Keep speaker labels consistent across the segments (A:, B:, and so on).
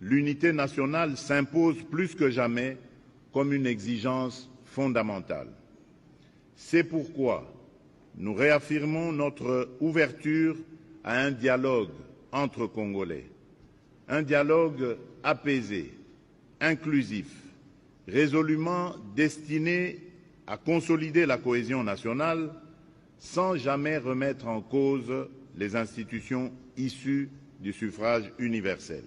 A: l'unité nationale s'impose plus que jamais comme une exigence fondamentale. C'est pourquoi nous réaffirmons notre ouverture à un dialogue entre Congolais, un dialogue apaisé, inclusif, résolument destiné à consolider la cohésion nationale sans jamais remettre en cause les institutions issues du suffrage universel.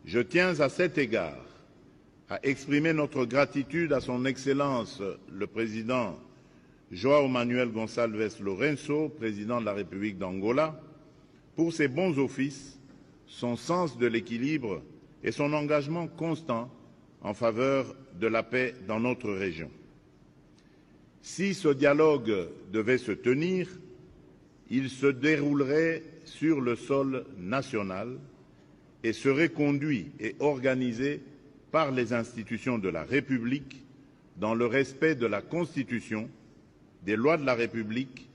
A: Je tiens à cet égard à exprimer notre gratitude à son Excellence le Président João Manuel Gonçalves Lourenço, Président de la République d'Angola, pour ses bons offices, son sens de l'équilibre et son engagement constant en faveur de la paix dans notre région. Si ce dialogue devait se tenir, il se déroulerait sur le sol national et serait conduit et organisé par les institutions de la République dans le respect de la Constitution, des lois de la République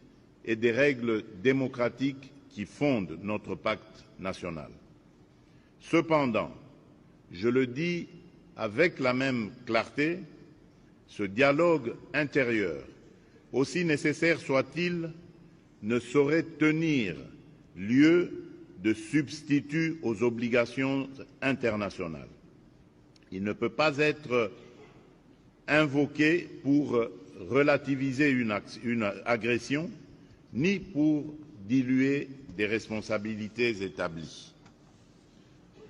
A: et des règles démocratiques qui fondent notre pacte national. Cependant, je le dis avec la même clarté, ce dialogue intérieur, aussi nécessaire soit-il, ne saurait tenir lieu de substitut aux obligations internationales. Il ne peut pas être invoqué pour relativiser une agression, ni pour diluer des responsabilités établies.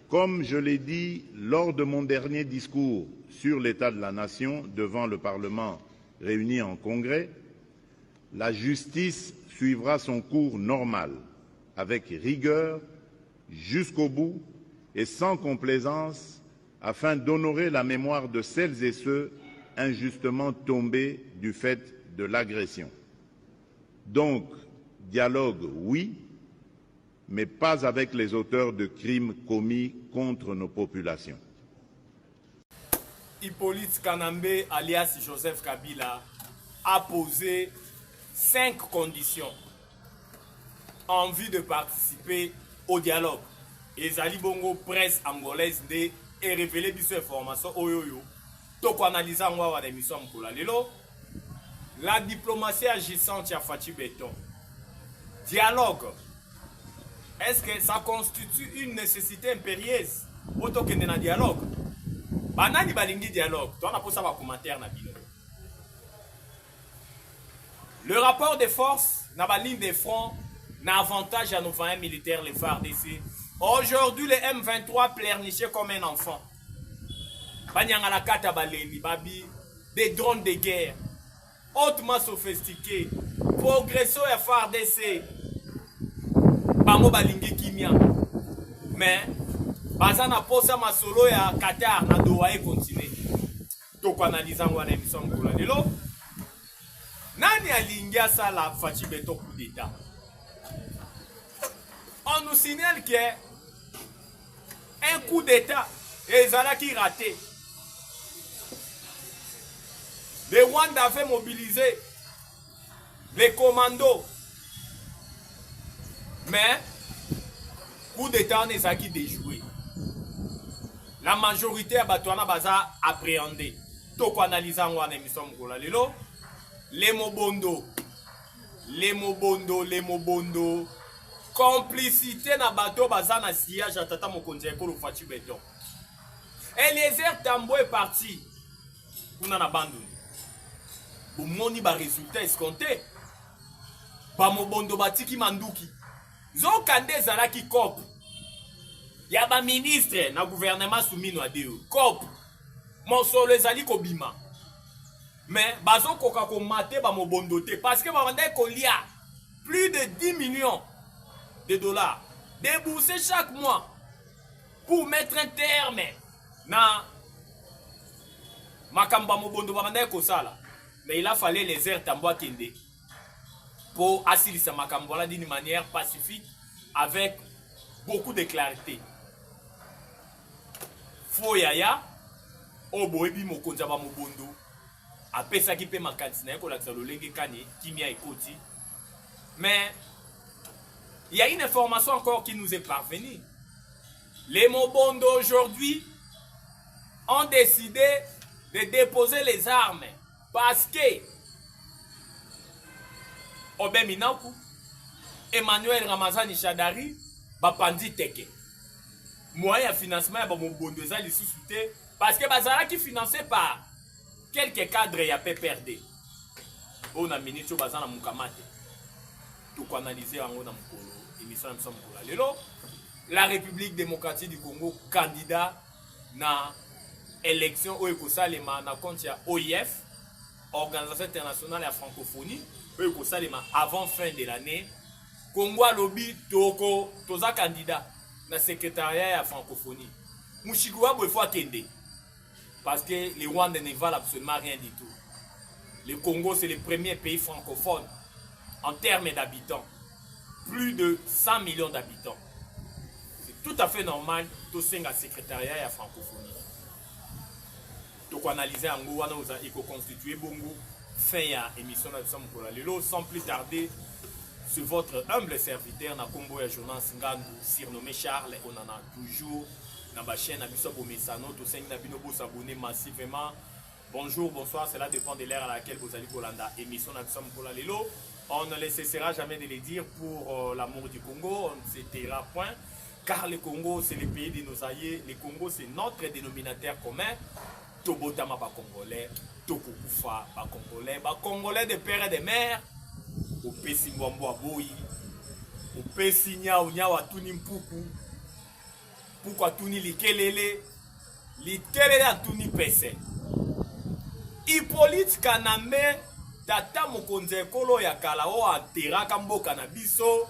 A: Comme je l'ai dit lors de mon dernier discours sur l'état de la nation devant le Parlement réuni en congrès, la justice suivra son cours normal, avec rigueur, jusqu'au bout et sans complaisance, afin d'honorer la mémoire de celles et ceux injustement tombés du fait de l'agression. Donc, dialogue, oui, mais pas avec les auteurs de crimes commis contre nos populations.
B: Hippolyte Kanambe, alias Joseph Kabila, a posé 5 conditions en vue de participer au dialogue. Et Zali Bongo, presse angolaise, et révélé des informations. Donc, analyser l'émission. La diplomatie agissante à Fachi Béton. Dialogue. Est-ce que ça constitue une nécessité impérieuse? Autant que dans dialogue. Banani balingi dialogue. Tu as posé un commentaire na bino. Le rapport de force, na la ligne de front, n'a avantage à nos 20 militaires, les FARDC. Aujourd'hui, les M23 pleurnichaient comme un enfant. Des drones de guerre, hautement sophistiqués, progression et FARDC. Bango balingi kimia. Mais, bazana posa masolo ya Qatar na doa et continuer. Donc, analysant wana émission pour lelo. Nani alingia ça la Fachi Béton coup d'état? On nous signale qu'il y a un coup d'état et Zala qui raté. Les Rwanda avaient mobilisé les commandos. Mais, coup d'état, on est qui déjoué. La majorité a batouana baza appréhendé. Donc, analysant on émission lelo. Les mobondo. Complicité na bateau baza na sillage à tata mokonzi ekolo Fachi Béton. Eliezer Tambo est parti. On en abandonne. Au moni ba résultat escompté. Ba mobondo batiki manduki. Zokande zala ki cop. Ya ba ministre na gouvernement soumino adeo. Cop. Monsolo ezali kobima. Mais bazo koka ko maté ba mobondo te parce que ba vande ko lia plus de 10 millions de dollars déboursés chaque mois pour mettre un terme na makamba mobondo ba vande ko sala. Mais il a fallu les airs Tambo Kende pour assurer sa makambola d'une manière pacifique avec beaucoup de clarté. Foyaya oboebi mokonza ba mobondo apesa ki pe makanisi na yeko lakisa lolenge kani kimia ekoti. Mais il y a une information encore qui nous est parvenue. Les Mobondo aujourd'hui ont décidé de déposer les armes parce que Obé Minaku, Emmanuel Ramazani Shadari, Bapandi Teke. Moyen de financement, Mobondo les sous-soutés parce que Bazara qui financé par quelques cadres y a PPRD. On a ministre Bazana Mukamate. Tout analyser en haut émission la République démocratique du Congo candidat na élection au Ekosalema na compte ya OIF, Organisation internationale de la francophonie, au Ekosalema avant fin de l'année. Congo a lobby toko toza candidat na secrétariat à francophonie. Mushikuwa faut attendre parce que les Rwandais ne valent absolument rien du tout. Le Congo c'est le premier pays francophone en termes d'habitants, plus de 100 millions d'habitants. C'est tout à fait normal tout ça secrétariat et la francophonie. Donc analyser en gros il faut constituer bongo fin ya émission de sans plus tarder sur votre humble serviteur na Combo et journal Singandu surnommé Charles. On en a toujours dans ma chaîne Abisso Bomesano tout ça na bino bo s'abonner massivement. Bonjour, bonsoir, cela dépend de l'ère à laquelle vous allez Bolanda émission d'Abisso Mkolalelo. On ne cessera jamais de le dire pour l'amour du Congo, on ne se taira point, car le Congo c'est le pays de nos aïeux, le Congo c'est notre dénominateur commun. Tobotama ba Congolais, Tokukufa ba Congolais, ba Congolais de père et de mère, au Pessi Mwambo Aboyi, au Pessi Nyao Nyao Atuni Mpuku, Puku Atuni Likelele, Likelele Atuni Pese. Hippolyte Kanambe, Tata Mokonze Kolo ya Kalao Anteraka Mboka na biso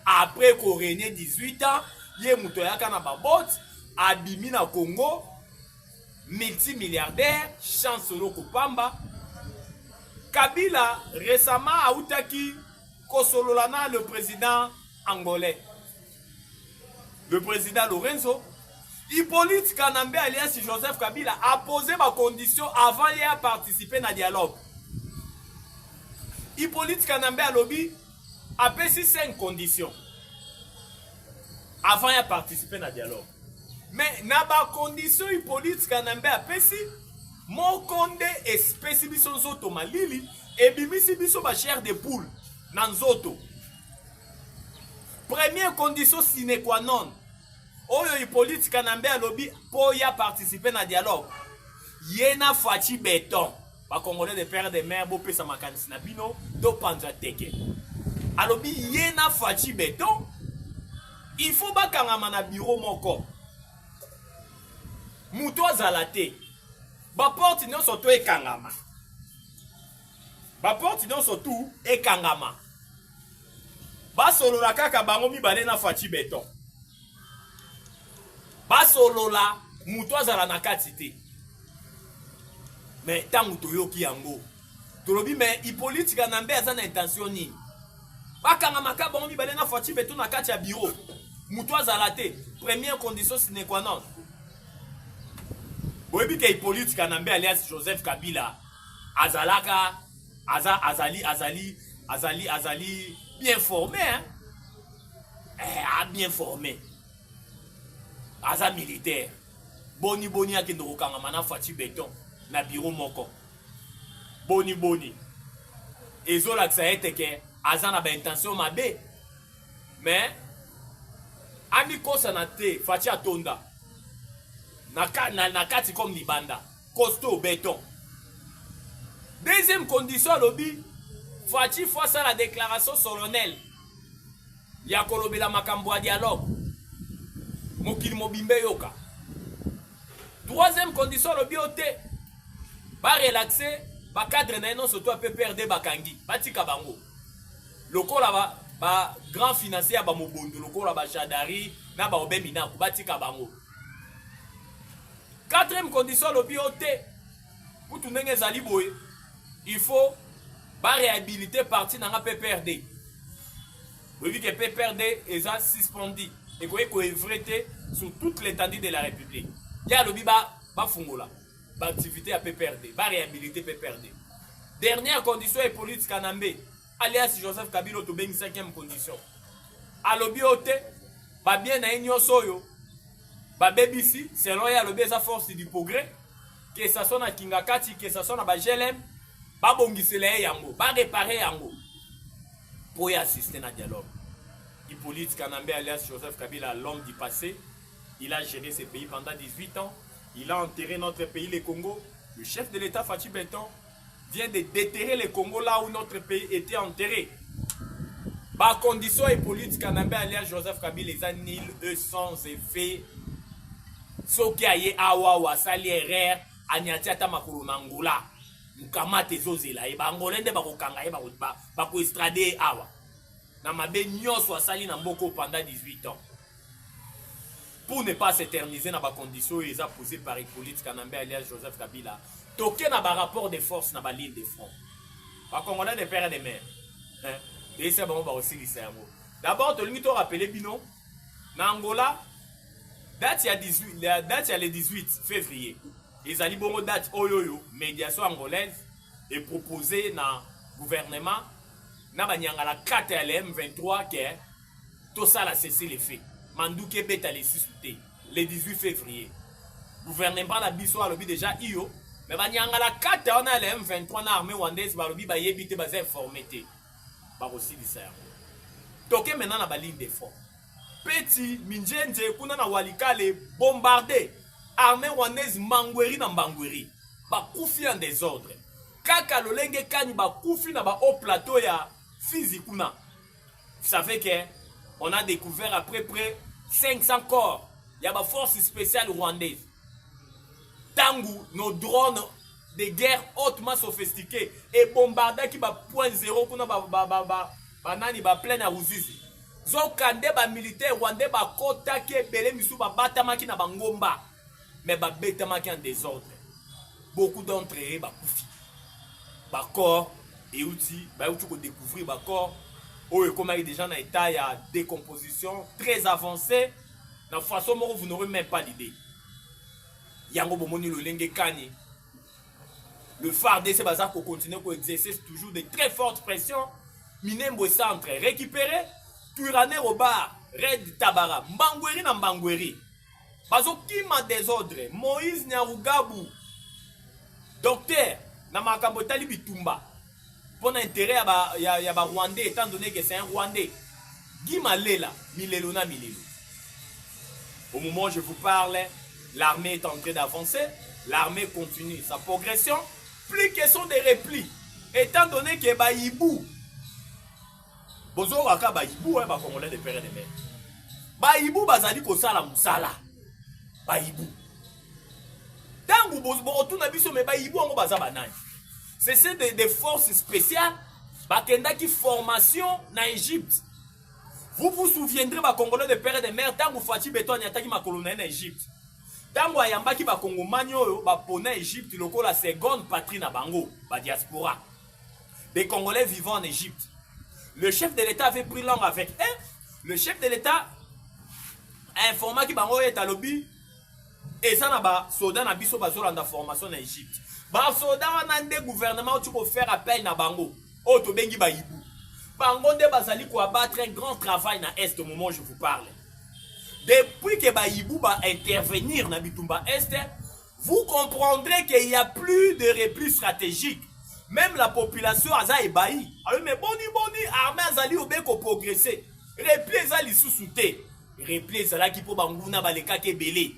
B: après qu'on régné 18 ans, Ye Mutoyaka na babot, Abimi na Congo, multimilliardaire, Chancelo Kopamba. Kabila récemment a Outaki Kosololana le président angolais. Le président Lorenzo. Hippolyte Kanambe alias Joseph Kabila a posé ma condition avant de participer à dialogue. Hippolyte Kanambe a lobby a passé 5 conditions avant de participer à dialogue. Mais na ba condition Hippolyte Kanambe a passé mon konde espèce biso zoto malili et bimisi biso ba chair de poule nan zoto. Première condition sine qua non. Oyo Hippolyte Kanambe a lobby pour y participer à dialogue. Yena Fachi Béton. Ba Congolais de père de mère bo pesa makanisi na bino do panza teke. Alobi Yena Fachi Béton. Il faut ba kangama na bureau moko. Muto zalate. Ba porte non surtout e kangama. Ba porte non surtout e kangama. Ba solo la kaka bango mibale na Fachi Béton. Basolola muto azala na kati te. Mais tangu toyoki yango tolobi mais Hippolyte Kanambe aza na intention nini bakanga makaba ngo mibale na Fachi Béton na kati ya bureau muto azala te. Première condition sine qua non. Boyebi ke Hippolyte Kanambe alias Joseph Kabila azalaka azali bien formé hein. Bien formé. Aza militaire. Boni a kendo kokanga mana Fachi Béton na bureau moko. Boni. Ezola ete ke aza na ba intention mabe. Mais ami kosa na te Fachi atonda. Na kati comme libanda. Costaud Béton. Deuxième condition lobby Fachi face à la déclaration solennelle. Ya kolobela makambo ya dialogue. Mokili mobimbe yoka. Troisième condition le bioté. Ba relaxer, ba cadre na non surtout peu perdre bakangi. Batika bango. Loko là ba grand financier ba mobondo, loko là ba Shadari, na ba Obé Minaku, batika bango. Quatrième condition le bioté. Pour tout nenge zali boy, il faut ba réhabiliter parti na PPRD. Vous voyez que PPRD est suspendu. Et qu'on est sur toute l'étendue de la République. Il y a le biba fungola, activité à PPRD, réhabiliter PPRD. Dernière condition est Hippolyte Kanambe, alias Joseph Kabila to ben 5e condition. A l'obiote, bien na inyo soyo, babebisi selon ya lobi eza force du progrès que ça soit na Kingakati que ça soit na bagelem babongisela ye yango barépare yango pour y assister na dialogue. Hippolyte Kanambe alias Joseph Kabila, l'homme du passé, il a géré ce pays pendant 18 ans, il a enterré notre pays, le Congo. Le chef de l'État, Fatou Benton, vient de déterrer le Congo là où notre pays était enterré. Par condition, Hippolyte Kanambe alias Joseph Kabila, les années eux sans effet. Ce qui a eu awa ou asali erreur, anyati ata makuru nangula, mukamate zozela, eba angolende bakokanga, eba bako estrade awa. Na mabe nyonso asali na mboko pendant 18 ans. Pour ne pas s'éterniser dans les conditions ils ont posées par Hippolyte Kanambe alias Joseph Kabila, toqué dans le rapport de force dans la ligne de front. Par contre, on a des pères et des mères. Et c'est bon, on va aussi les cerveaux. D'abord, tu as rappelé Bino, dans Angola, date il y a le 18 février. Ils ont dit bon date oyoyo, médiation angolaise est proposée dans le gouvernement. Na banyangala 4 LM23 qui est tout ça la cessé les faits. Mandouké beta les suscité le 18 février. Gouvernement la biso a lobby déjà io mais banyangala 4 on a LM23 na armée rwandaise ba lobby ba yebité ba informité. Ba aussi di ça. Toké maintenant na ba ligne de front. Petit Minjenje kuna na Walikale bombardé armée rwandaise Mangweri na Mbangweri. Ba kufi en désordre. Kaka lolenge kani ba kufi na ba haut plateau ya Fizikuna. Vous savez qu'on a découvert à peu près 500 corps. Il y a des forces spéciales rwandaises. Tangu, nos drones de guerre hautement sophistiqués et bombardés qui va point zéro pour nous plein à Ruzizi. Zokande ba militaire rwandais ba kota ke belé misu ba batama ki na bangomba. Mais ba betama ki en désordre. Beaucoup d'entre eux ba koufi. Ba corps et outils, bah où tu peux découvrir bah corps, oh et comme il y a des gens dans l'état il y a décomposition très avancée, dans façon où vous n'aurez même pas l'idée. Yango bomoni le lenge kani, le phare de ces bazars pour continuer pour exercer toujours de très fortes pressions, Minembo centre récupéré, Turané au bar, Red Tabara, Mbangweri na Mbangweri, bazo kima désordre, Moïse Nyarugabu, docteur na makambo tali bitumba. Pour l'intérêt il y a Rwandais, étant donné que c'est un Rwandais. Guy Malela, Milelo na Milelo. Au moment où je vous parle, l'armée est en train d'avancer. L'armée continue sa progression. Plus question de repli. Étant donné que Baïbou, Bozo Waka Baïbou, bah Congolais de père et de mère. Baïbou, Bazali Kosala Moussala. Baïbou. Tango Bozo, tout n'a biso, mais Baïbou, on va bazabanani. C'est des forces spéciales qui formation en Égypte. Vous vous souviendrez des Congolais de père et de mère tant que Fatou Benton a attaqué ma colonie en Égypte. Tant que Yamba qui va Congo Magno va pona Égypte loko la seconde patrie na bango, la diaspora. Des Congolais vivant en Égypte. Le chef de l'État avait pris langue avec eux. Le chef de l'État a informé que bango est à lobby et ça na ba soldat na biso bazola na formation en Égypte. Ba soda wana nde gouvernement tu peux faire appel na bango o to bengi Baïbou bango nde bazali ko abattre un grand travail na est au moment où je vous parle. Depuis que Baïbou va intervenir na bitumba est, vous comprendrez qu'il n'y a plus de repli stratégique. Même la population aza ébahi. Alors mais boni armée azali obeko progresser. Repli ezali sous-souté. Repli ezala ki po banguna baleka ke belé.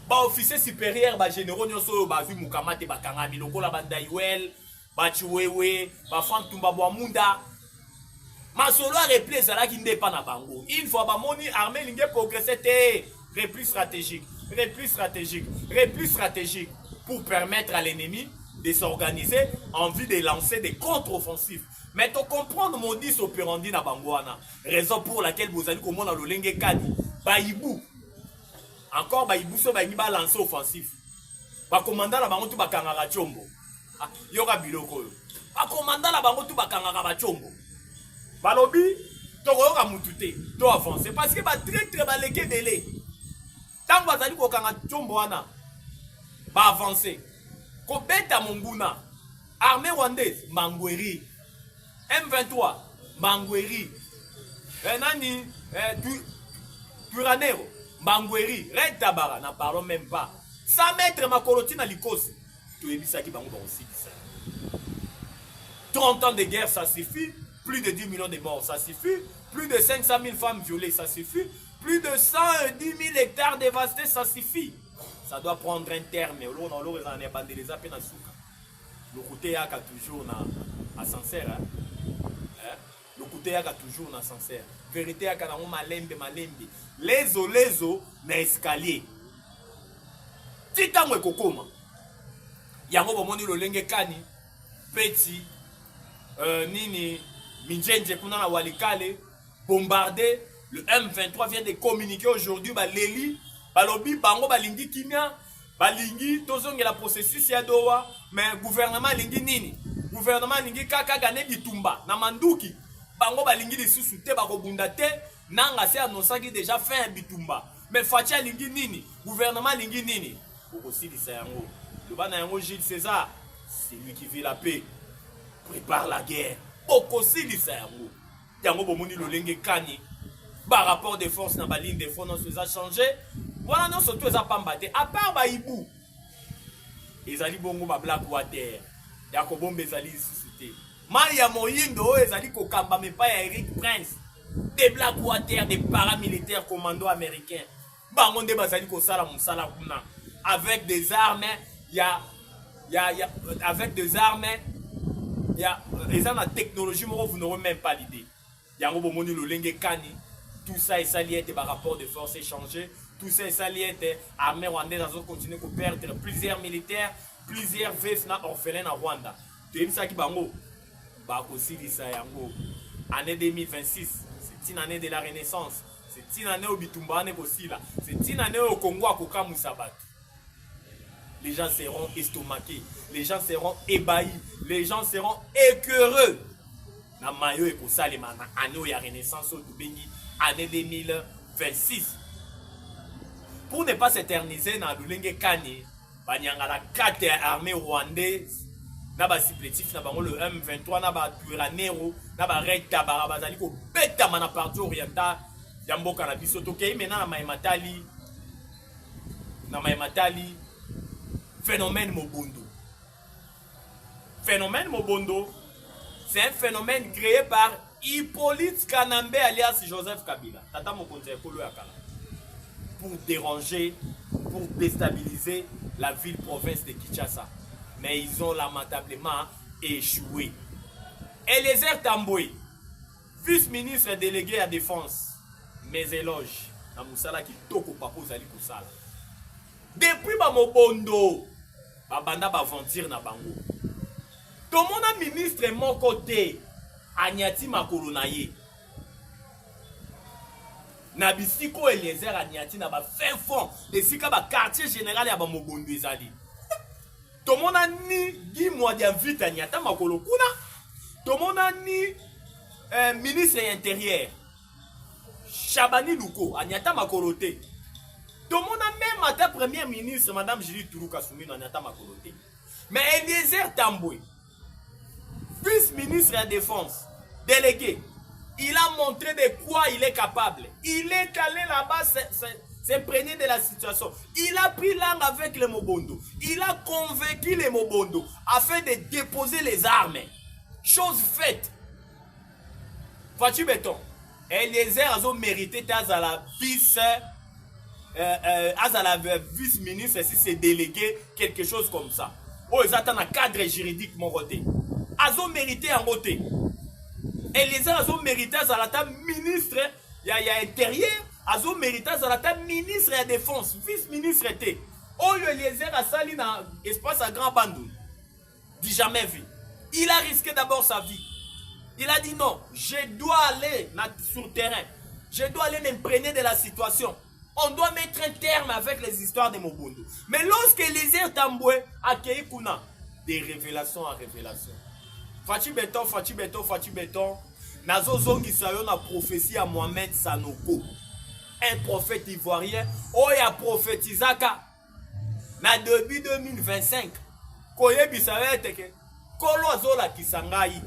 B: Ba officier supérieur ba généraux nyonso ba vu mukamate ba kangami lokola banda Yuel ba Chiwewe ba Fantumba Bwamunda masolo a repli ezala ki ndepa na bango une fois ba moni armée linge progresser te repli stratégique pour permettre à l'ennemi de s'organiser en vue de lancer des contre-offensives. Mais tu comprends mon modus operandi na bangoana, raison pour laquelle vous allez comment dans le lenge kani Baïbou. Encore Baïbou so Baïbou va lancer offensif. Ba commandant la bango tu ba kangaka chombo. Yoka biloko yo. Ba commandant la bango tu ba kangaka ba chombo. Balobi to yoka mutute to avancer parce que ba très ba leke belé. Tant ba zali ko kangaka chombo wana ba avancer. Ko beta monguna. Armée rwandaise Mangweri. M23 Mangweri. Nani Turanero Mbangweri, Red Tabara, n'en parlons même pas. 100 mètres Makoloti na Likos. Tu es ça qui va aussi 30 ans de guerre, ça suffit. Plus de 10 millions de morts, ça suffit. Plus de 500 000 femmes violées, ça suffit. Plus de 110 000 hectares dévastés, ça suffit. Ça doit prendre un terme. Le côté yaka toujours na sincère. Le côté yaka toujours na sincère. Vérité yaka na malembe. Lezo na escalier. Titango ekokoma. Yango bomoni lolenge kani. Petit. Nini. Minjenje kuna na Walikale. Bombardé. Le M23 vient de communiquer aujourd'hui. Leli. Balobi bango balingi kimia. Balingi tozonge la processus ya dowa. Mais gouvernement lingi nini. Gouvernement lingi kaka gane bitumba. Na manduki. Bango balingi lisusu te bakobunda te. Nanga se annonçaki déjà fin bitumba. Mais Fatia lingi nini. Gouvernement lingi nini. Aussi dit yango. Le bana yango Gilles César. C'est lui qui vit la paix. Prépare la guerre. Aussi dit yango. Yango bomoni lolenge kani. Par rapport de force dans la ligne de front, non, ça a changé. Voilà, non, surtout, ça n'a pas battu. À part Baïbou, ils ont dit bon, Blackwater. Yakobo Bezali suscité. Maria Moyindo, ils ont dit qu'au Kamba, mais pas Eric Prince. Des Blackwater, des paramilitaires commandos américains. Bangon de Bazali Kosala Moussala Kuna. Avec des armes, avec des armes, ils ont la technologie, mais vous n'aurez même pas l'idée. Yango Bomoni Lolenge Kani. Tout ça est salié par rapport de force échangées. Tout ça est salié armée rwandaise a continué à perdre plusieurs militaires, plusieurs veufs orphelins en Rwanda. Tu sais ça qui bango. Bakosi di sa yango. Année 2026, c'est une année de la Renaissance. C'est une année au Bitumba aussi là. C'est une année au Congo à Koka Moussabat. Les gens seront estomaqués, les gens seront ébahis, les gens seront écœureux. Na mayo et pour ça les mana année ya Renaissance au Dubengi. Année 2026. Pour ne pas s'éterniser dans Lulenge Kani, Banyanga la 4 armées rwandaises, Naba supplétif, Naba le M23, Naba Turanero, Naba Red Tabara, Bazaliko, Beta Mana partie orientale, Yambo Kanabiso, Tokei, maintenant na Maïmatali, phénomène Mobondo. Phénomène Mobondo, c'est un phénomène créé par Hippolyte Kanambe alias Joseph Kabila. Tata Mokonze Ekolo Yakala. Pour déranger, pour déstabiliser la ville-province de Kinshasa. Mais ils ont lamentablement échoué. Eliezer Tamboué, vice-ministre délégué à défense, mes éloges. Na Moussala qui toko papo zali kusala. Depuis Mobondo, Babanda Baventir na bango. Tout le monde ministre est mon côté. Agnati Makolo na ye. Nabisiko Eliezer Agnati na ba fin fond. Les sika ba quartier général ya ba Mobondo ezali. Tomona ni Guy Mwadia vite Agnata Makolo kuna. Tomona ni ministre intérieur. Chabani Luko Agnata Makolo te. Tomona même ta première ministre madame Julie Tourouka Soumino Agnata Makolo te. Mais Eliezer Tamboué, vice-ministre de la Défense, délégué, il a montré de quoi il est capable. Il est allé là-bas s'imprégner de la situation. Il a pris langue avec les Mobondo. Il a convaincu les Mobondo afin de déposer les armes. Chose faite. Vois-tu, béton? Eliezer a mérité à la vice-ministre, si c'est délégué, quelque chose comme ça. Oh, ils attendent un cadre juridique, mon côté. Azo mérité en côté. Eliezer Azo mérité à la table ministre, il y a intérieur, Azo mérité à la table ministre de la défense, vice-ministre était. Oh, Eliezer a sali dans l'espace à Grand Bandou. Dit jamais vu. Il a risqué d'abord sa vie. Il a dit non, je dois aller sur le terrain. Je dois aller m'imprégner de la situation. On doit mettre un terme avec les histoires de Mobondo. Mais lorsque Eliezer Tamboué a accueilli Kuna, des révélations en révélation. Fati Béton. Nazo Zongi Sayon a prophétie à Mohamed Sanoko. Un prophète ivoirien. Oh, il a prophétisé na début 2025. Koye Bissawe teke. Kolo Azola Kisangai.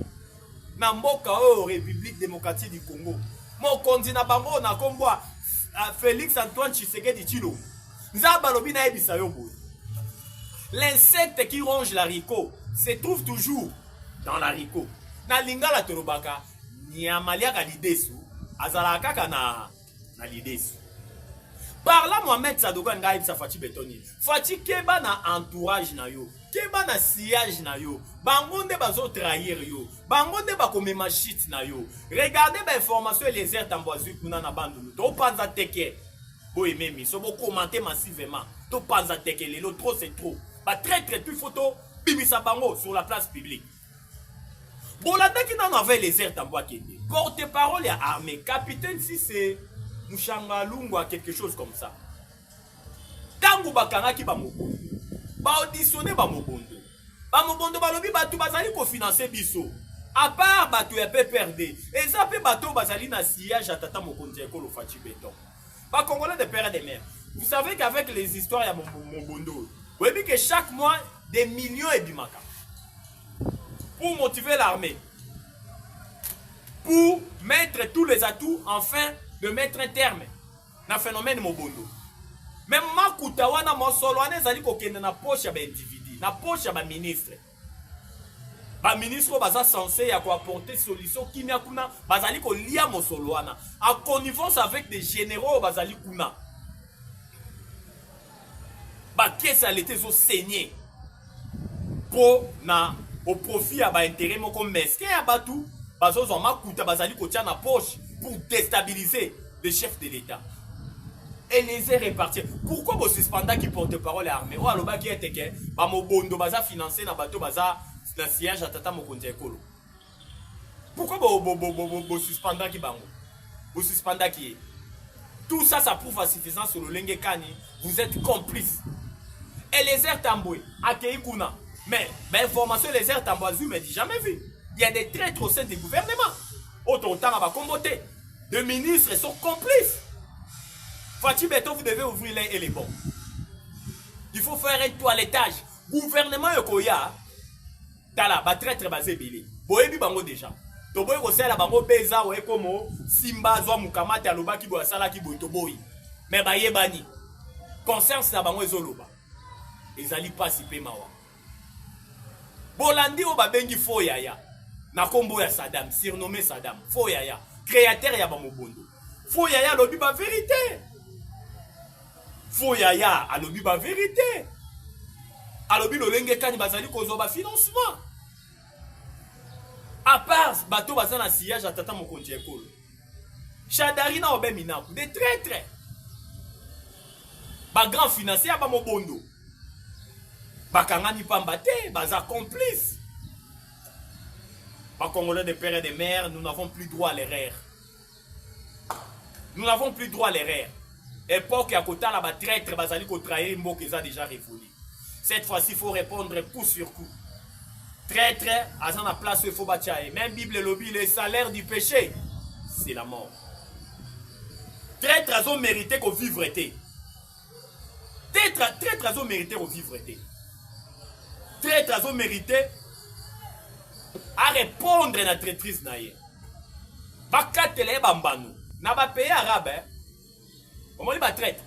B: Na mboka o République démocratique du Congo. Mon continent bango na komboa. Félix Antoine Tshisekedi Tshilombo. Nzaba lobi na ebisa yo boy. L'insecte qui ronge l'haricot se trouve toujours dans l'haricot. Na lingala tolobaka nyamaliaka lidesu azala kaka na lidesu. Par là Mohamed Sadoka nga ebisa Fachi Betoni. Fachi keba na entourage na yo, keba na sillage na yo. Bango nde bazo trahir yo. Bango nde bakomema shit na yo. Regardez ba information Eliezer Tambouazou kuna na bandulu. To panza teke. Bo ememi so bo commenter massivement. To panza teke lelo trop c'est trop. Ba très plus photo bimisa bango sur la place publique. Bolanda qui n'en avait Eliezer Tambouazou. Porte-parole ya armée, capitaine si c'est Mouchanga Lungwa quelque chose comme ça. Tango bakanga ki ba mobondo. Ba auditionner ba mobondo. Ba mobondo balobi batu bazali ko financer biso. À part batu ya PPRD, et ça peut bateau bazali na sillage à tata mokonzi ekolo Fachi Beton. Ba Congolais de père et de mère. Vous savez qu'avec les histoires ya mobondo, vous voyez que chaque mois des millions et bimaka. Pour motiver l'armée. Pour mettre tous les atouts afin de mettre un terme na phénomène mobondo. Même makuta wana mosolo wana ezali kokende na poche ya ba individu, na poche ya ba ministre. Ba ministre baza censé ya ko apporter solution kimia kuna, bazali ko lia mosolo wana en connivence avec des généraux bazali kuna. Ba caisse a été zo saigné pour na au profit ya ba intérêt moko mesquin ya batu, bazo zo makuta bazali ko tia na poche pour déstabiliser le chef de l'État. Et les airs répartis. Pourquoi vous suspendez qui porte-parole à l'armée? Ou alors qui est que bah mobondo baza financé na bateau baza na siège à tata mokonzi ekolo. Pourquoi vous suspendez qui bango? Vous suspendez qui? Tout ça, ça prouve à suffisance sur le Lengue Kani. Vous êtes complices. Et les airs Tamboué, à Keikuna. Mais information les airs Tambouazou me dit jamais vu. Il y a des traîtres au sein du gouvernement. Autant va comboter. Les ministres sont complices. Fachi Beton, vous devez ouvrir les bons. Il faut faire un toilettage. Gouvernement Yokoya, Tala, va très basé Billy. Boyebi bango déjà. Toboy Rosela bango Beza ou Ekomo, Simba, Zoa Mukamate, Alobaki, Boasala, Kibo, Toboy. Mais Baye Bani. Conscience na bango Zoloba. Ils allaient pas si Mawa. Bolandi o Babengi Foyaya. Nakombo ya Saddam, surnommé Saddam. Foyaya. Créateur ya Bamobondo. Foyaya lobi ba vérité. Foyaya alobi ba vérité. Alobi lo lenge kani bazali kozo ba financement. À part bateau bazana sillage à tata mokonzi ekolo. Chadari na obe minaku des traîtres. Ba grand financier ba mobondo. Ba kangani pambate, baza complice. Ba Congolais de père et de mère, nous n'avons plus droit à l'erreur. Nous n'avons plus droit à l'erreur. Époque à côté là, traître, bazali ko trahir mot qu'ils ont déjà révolu. Cette fois-ci, il faut répondre coup sur coup. Traître, à la place il faut bâtir. Même Bible lobby, le salaire du péché, c'est la mort. Traître, à mérité qu'on vivre été. Traître, à mérité qu'on vivre été. Traître, à mérité à répondre à la traîtrise naïe. Bakatele bambano. Na ba pays arabe, on va traite.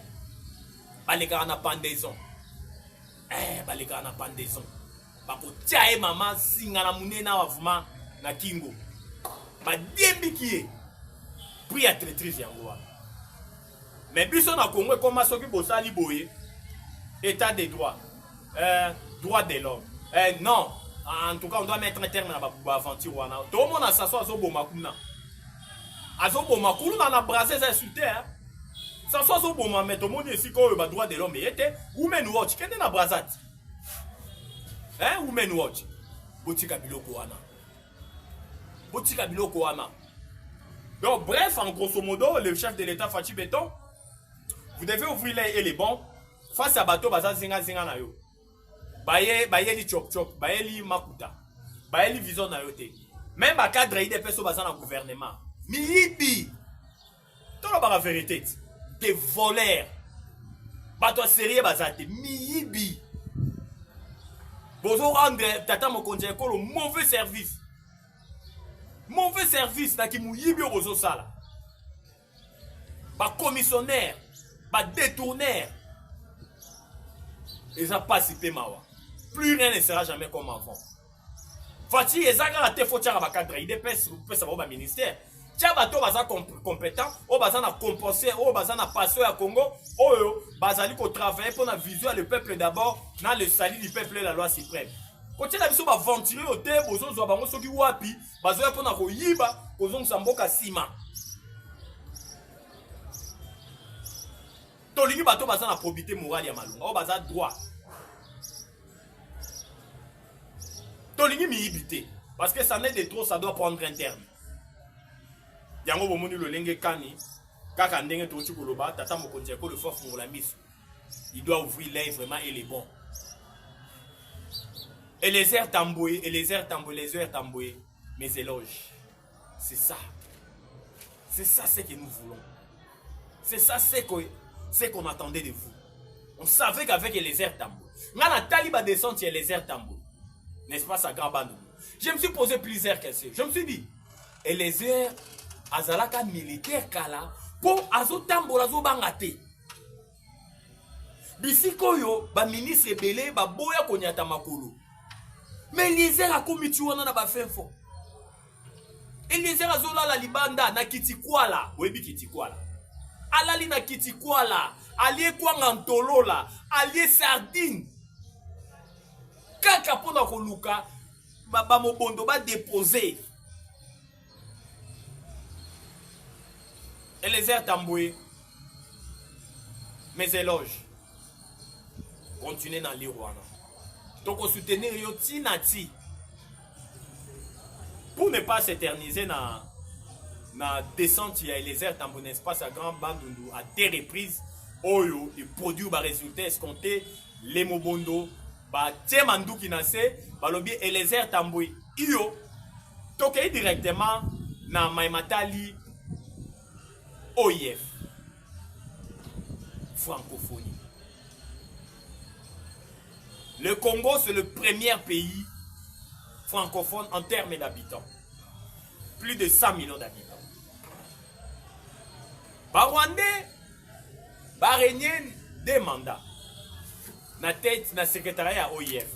B: Ba les gars na pendaison. Ba les gars na pendaison. Ba ko tia maman singa na munena wavuma na kingo. Ba dembi qui puis à traîtrise yango. Mais biso na Congo comme soki bosali boye état de droit. Droit de l'homme. Non, en tout cas on doit mettre un terme à la aventure wana. Tout le monde a s'asseoir zo boma kuna. Azoboma kuluna na brasser ça insulté hein. Ça soit zoboma mais tout le monde ici ko ba droit de l'homme était women watch kende na brasat. Hein women watch. Botika biloko wana. Botika biloko wana. Donc bref en grosso modo le chef de l'état Fachi Beton vous devez ouvrir les bons face à bateau baza zinga na yo. Baye li chop chop, baye li makuta. Baye li vision na yo te. Même ba cadre ide peso baza na gouvernement. Miyibi. Tout la vérité. Des voleurs. Bato sérieux bazate. Miyibi. Bozo rendre tata mokonzi ekolo mauvais service. Mauvais service na ki muyibi bozo sala. ba commissionnaire, ba détournaire. Et ça passe mawa. Plus rien ne sera jamais comme avant. Fati ezaka la te faut tiara ba cadre, il dépêche pour ça ba ministère. Tia bato baza compétent, o baza na compenser, o baza na passer à Congo, oyo bazali ko travailler pour la vision le peuple d'abord, na le salut du peuple la loi suprême. Quand la biso ba ventiler au te bozo zo bango soki wapi, bazo pour na ko yiba, kozo msamboka sima. Tolingi bato baza na probité morale ya malunga, o baza droit. Tolingi mi yibité, parce que ça n'est de trop, ça doit prendre un terme. Yango bomoni lo lenge kani kaka ndenge to chukoloba tata mokonzi ko le fort fungola miso. Il doit ouvrir l'œil vraiment et les bons. Et les airs tamboués, les airs tamboués, mes éloges. C'est ça. C'est ça ce que nous voulons. C'est ça ce qu'on attendait de vous. On savait qu'avec les airs tamboués, la taliba descente et les airs tamboués. N'est-ce pas ça grand bande? Je me suis posé plusieurs questions. Je me suis dit, et les airs azalaka militaire kala po azotambola zobangate bisiko yo ba ministre belé ba boya konyata makolo mais Eliezer akomiti wana na ba fefo Eliezer azola la libanda na kitikwala webi kitikwala alali na kitikwala alie kwanga ntolola alie sardine kaka pona koluka ba mobondo ba déposer. Et les airs tamboués, mes éloges, continuez dans l'Irouana. Donc, on soutenir Yoti Nati. Pour ne pas s'éterniser dans la descente, il y a les airs tamboués, n'est-ce pas, sa grande bande à des reprises. Oyo, les produits, les résultats escomptés, les mobondo, Tchemandou qui nassé, et les airs tamboués. Iyo, toquez directement dans Maimatali. OIF, francophonie. Le Congo, c'est le premier pays francophone en termes d'habitants. Plus de 100 millions d'habitants. Par Rwandais, par régner des mandats. Na tête, na secrétariat OIF.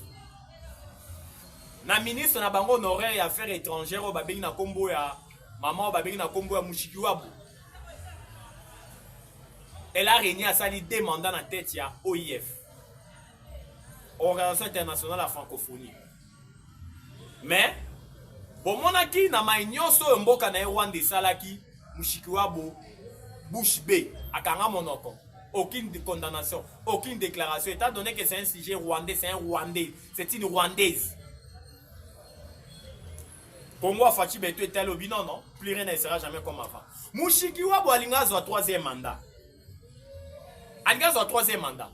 B: Na ministre na bango honoraire et affaires étrangères au babing na kombo ya maman au babing na kombo ya Mushikiwabu. Elle a régné à sali des mandats dans la tête, il y a OIF, Organisation internationale de la francophonie. Mais, bon, mon aki na maïnyo so mboka na Rwanda salaki, Mushikiwabo, Bouche B, akanga monoko. Aucune condamnation, aucune déclaration. Étant donné que c'est un sujet rwandais, c'est un Rwandais, c'est une Rwandaise. Pour moi, Fachi Beto est tel obi, non, plus rien ne sera jamais comme avant. Mushikiwabo alingazo a 3e mandat. Alingazo a 3e mandat.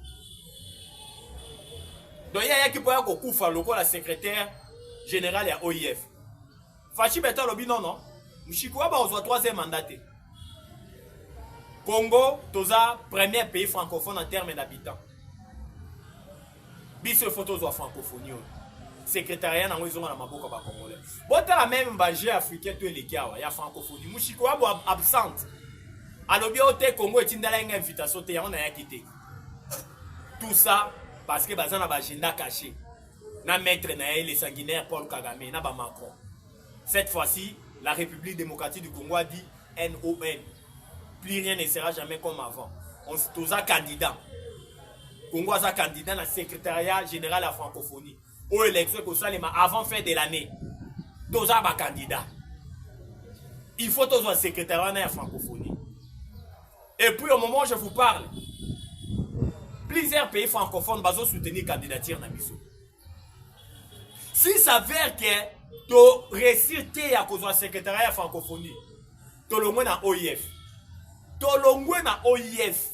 B: Donc il y a qui peut avoir la secrétaire générale à OIF. Fachi Beto lobi, non, Mushikiwabo a 3e mandat. Congo, toza premier pays francophone en termes d'habitants. Biso photos de francophonie. Secrétariat na ngwezo na maboko ba congolais. Bota la même bagé africain to elekiawa ya francophonie. Mushikiwabo absente. Alobi ote Congo etindala une invitation te ya on a quitté. Tout ça parce que bazana ba agenda caché. Na maître na les sanguinaires Paul Kagame na ba Macron. Cette fois-ci, la République démocratique du Congo a dit NON. Plus rien ne sera jamais comme avant. On est tous candidats. Congo a candidat dans le secrétariat général à la francophonie. Aux élections avant fin de l'année. Tous a candidat. Il faut tous un secrétariat à la francophonie. Et puis au moment où je vous parle, plusieurs pays francophones vont soutenir la candidature dans Bissau. S'il s'avère que tu réussir à cause du secrétariat à la francophonie, tu le moins dans OIF. Tolongwe na OIF.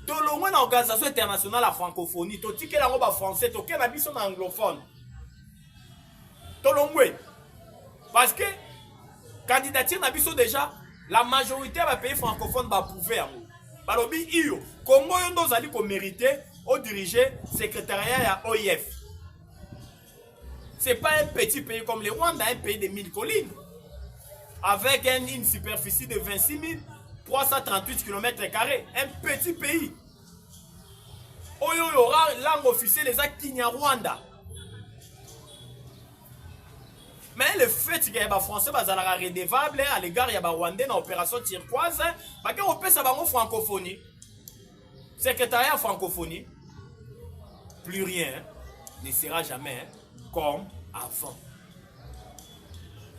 B: Tolongwe na Organisation internationale la francophonie. Totike la roba français, toke na biso na anglophone. Tolongwe. Parce que candidature na biso déjà, la majorité des pays francophones va prouver en nous. Balobi iyo, Congo yondo zali ko mériter au diriger secrétariat à OIF. C'est pas un petit pays comme le Rwanda, un pays de 1000 collines. Avec une superficie de 26 000 338 km², un petit pays. Oyo aura langue officielle les Kinyarwanda. Mais le fait que les Français sont redevables à l'égard des Rwandais dans l'opération turquoise, parce qu'on peut savoir en francophonie. Secrétariat francophonie, plus rien ne sera jamais comme avant.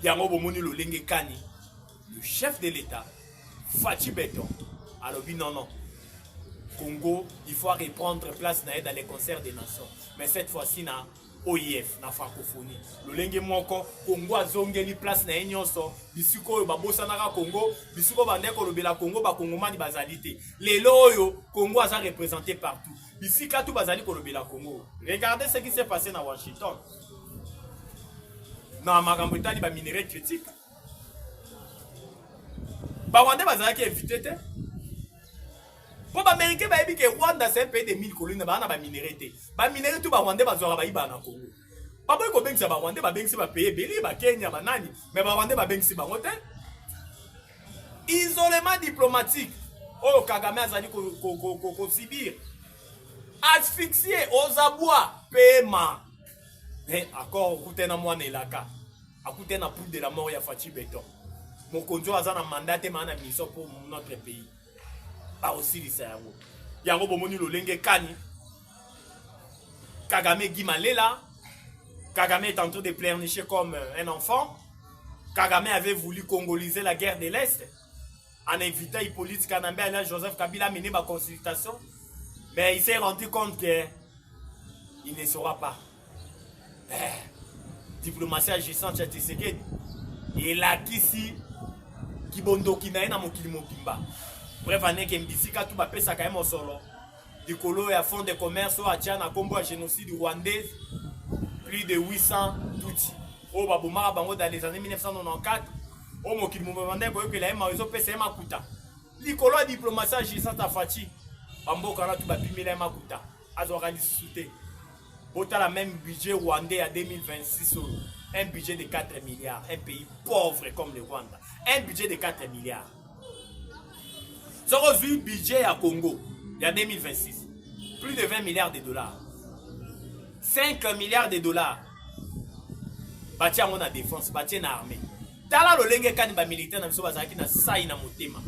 B: Yango Bomoni Lolenge Kani, le chef de l'État, Fachi Beton, alors oui non. Congo, il faut reprendre place dans les concerts des nations. Mais cette fois-ci, na OIF, na francophonie. Lolenge Moko, Congo a zongeli place na nyonso. Bisuko babosa na Congo, bisuko bandeko lobela Congo ba Congomani bazalité. Les loyo, Congo a représenté partout. Bisika tout bazali ko lobela Congo. Regardez ce qui s'est passé na Washington. Na makambo tali ba minerai critique. Ba Rwanda bazali ki éviter te. Pour les Américains, Rwanda c'est un pays de 1000 collines, ba minerai. Ba minerai tout ba Rwanda bazora ba iba na Congo. Pas ko bengisa ba Rwanda ba bengisa ba pays beli ba Kenya ba nani, mais ba Rwanda ba bengisa ba ngote. Isolement diplomatique. Oh Kagame azali ko Sibir. Asphyxié aux abois paiement. Mais encore route na mwana elaka. Akute na poudre de la mort ya Fachi Beton. Mon konjo azana mandat mana mission pour notre pays. Pas aussi les cerveaux. Yango Bomoni Lolenge Kani. Kagame Gimalela. Kagame est en train de pleurnicher comme un enfant. Kagame avait voulu congoliser la guerre de l'Est. En invitant Hippolyte Kanambe et Joseph Kabila à mener ma consultation. Mais il s'est rendu compte que il ne saura pas. Diplomatie agissante chez Tshisekedi. Et là, Kisi, Kibondo Kinaena Mokili Mokimba. Bref, année que Mbisika tout bapé ça quand même au solo. Du colo et à fond de commerce au Adjana Combo à génocide rwandais. Plus de 800 Tutsi. Au Baboumara Bango dans les années 1994. Au Mokili Mokimba que la MAOZO PCM Akuta. Du colo à diplomatie agissante à Fachi. Bambo Kana tout bapé la Makuta. Azorali Souté. Autant la même budget rwandais à 2026. Un budget de 4 milliards. Un pays pauvre comme le Rwanda. Un budget de 4 milliards. Ce reçu budget à Congo, il y a 2026, plus de 20 milliards de dollars. 5 milliards de dollars. Bâti à mon défense, bâti à armée. Tala le lenge kan ba militaire na biso bazaki na sai na motema.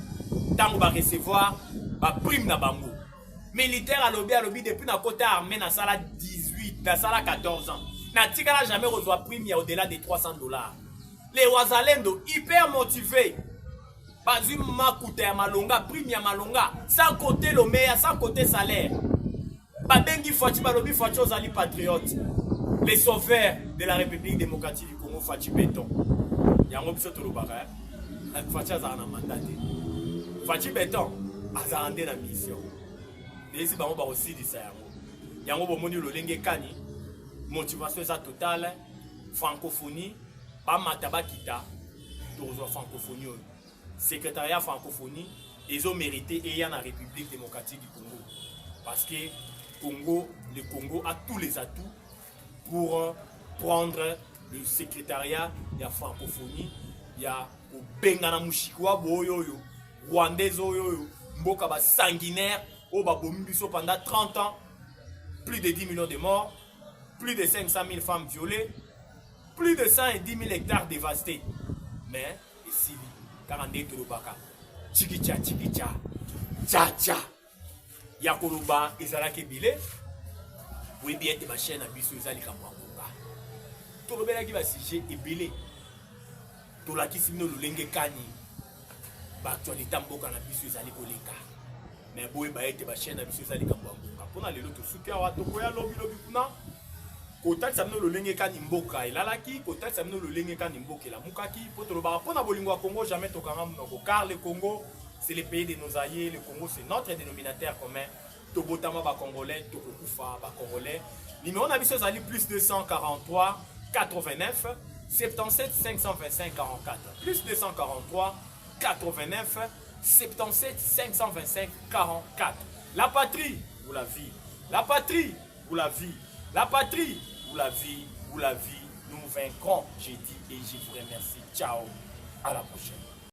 B: Tango ba recevoir ba prime na bango. Militaire à lobby depuis na côté armée na sala 18, na sala 14 ans. Na tika n'a jamais reçoit prime au-delà de 300 dollars. Les Wazalendo hyper motivés. Bazum Makuta ya Malonga, prime ya Malonga, sans côté le meilleur, sans côté salaire. Babengi Fachi Balobi Fachi Ozali patriote. Les sauveurs de la République démocratique du Congo Fachi Beton. Yango biso tolobaka. Fachi azana mandaté. Fachi Beton azande na mission. Desi bango ba aussi di sa yango. Yango bomoni Lolenge Kani. Motivation ça totale. Francophonie, ba mataba kita. Tozo francophonie. Secrétariat francophonie, ils ont mérité et il y a la République démocratique du Congo. Parce que le Congo a tous les atouts pour prendre le secrétariat de la francophonie. Il y a au Bengana Mushikwa, Boyoyo, Rwandais, Oyoyo, Mboka ba sanguinaire, au Babombiso pendant 30 ans, plus de 10 millions de morts, plus de 500 000 femmes violées, plus de 110 000 hectares dévastés. Mais ici, 42 Torobaka, Chikicha, Tcha Tcha, Yakoloba, Ezalake Bile, oui bien de ma chaîne à Bissou Ezali Kamwangoka. Torobela qui va siger et Bile, Tolaki Simno Lulenge Kani, Baktualita Mboka na Bissou Ezali Koleka. Mais boy ba ete ma chaîne à Bissou Ezali Kamwangoka. Pona lelo to sukia wa tokoya lobi kuna. Kotak samno Lolenge Kani Mboka elalaki, kotak samno Lolenge Kani Mboka la mukaki, potoloba pona bolingo à Congo jamais tokanga munoko car le Congo c'est le pays de nos alliés, le Congo c'est notre dénominateur commun. Tobotama ba congolais, tokokufa ba congolais. Numéro na biso zali plus 243 89 77 525 44. Plus 243 89 77 525 44. La patrie ou la vie. La patrie ou la vie. La patrie ou la vie, nous vaincrons, j'ai dit et je vous remercie. Ciao, à la prochaine.